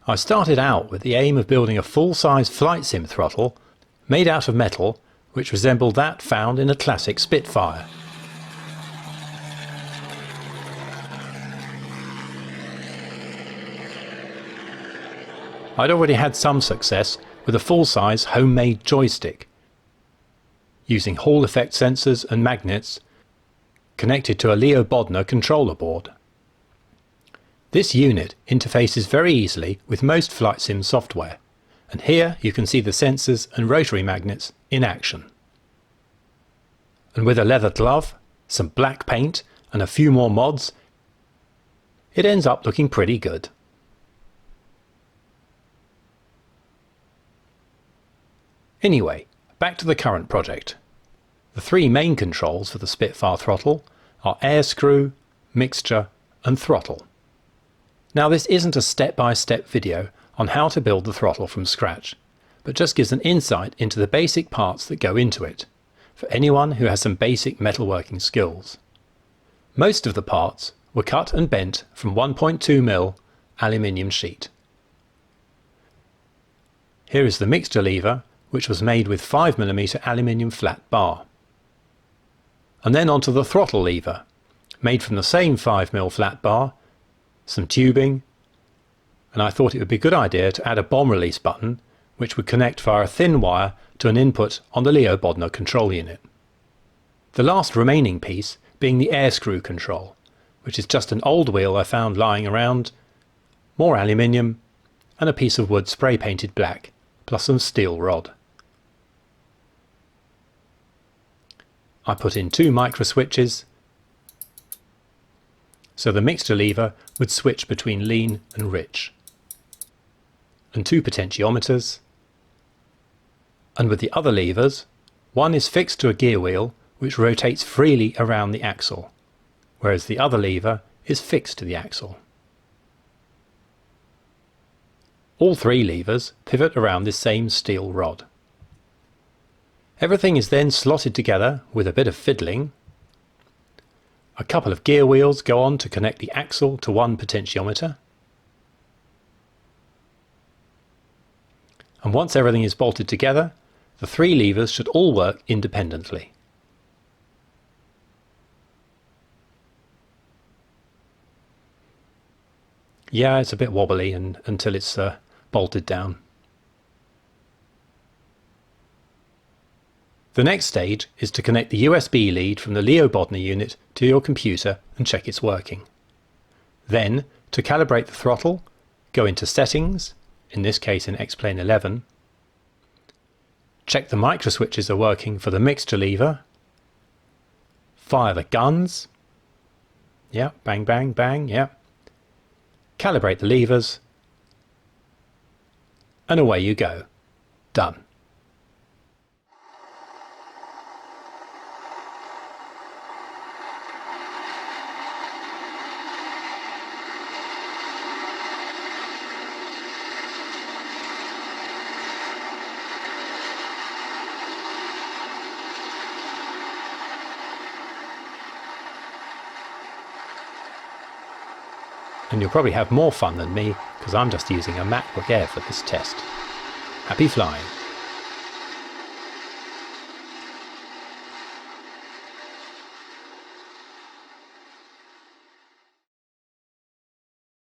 I started out with the aim of building a full-size FlightSim throttle made out of metal which resembled that found in a classic Spitfire. I'd already had some success with a full-size homemade joystick, using Hall effect sensors and magnets connected to a Leo Bodner controller board. This unit interfaces very easily with most FlightSim software, and here you can see the sensors and rotary magnets in action. And with a leather glove, some black paint and a few more mods, it ends up looking pretty good. Anyway, back to the current project. The three main controls for the Spitfire throttle are air screw, mixture and throttle. Now this isn't a step-by-step video on how to build the throttle from scratch, but just gives an insight into the basic parts that go into it, for anyone who has some basic metalworking skills. Most of the parts were cut and bent from 1.2mm aluminium sheet. Here is the mixture lever, which was made with 5mm aluminium flat bar. And then onto the throttle lever, made from the same 5mm flat bar, some tubing, and I thought it would be a good idea to add a bomb release button which would connect via a thin wire to an input on the Leo Bodner control unit. The last remaining piece being the air screw control, which is just an old wheel I found lying around, more aluminium and a piece of wood spray painted black, plus some steel rod. I put in 2 micro switches so the mixture lever would switch between lean and rich, and 2 potentiometers, and with the other levers, one is fixed to a gear wheel which rotates freely around the axle, whereas the other lever is fixed to the axle. All 3 levers pivot around this same steel rod. Everything is then slotted together with a bit of fiddling. A couple of gear wheels go on to connect the axle to one potentiometer. And once everything is bolted together, the 3 levers should all work independently. Yeah, it's a bit wobbly until it's bolted down. The next stage is to connect the USB lead from the Leo Bodner unit to your computer and check it's working. Then, to calibrate the throttle, go into Settings, in this case in X-Plane 11, check the micro switches are working for the mixture lever, fire the guns, yeah, bang bang bang, yeah, calibrate the levers, and away you go. Done. And you'll probably have more fun than me because I'm just using a MacBook Air for this test. Happy flying!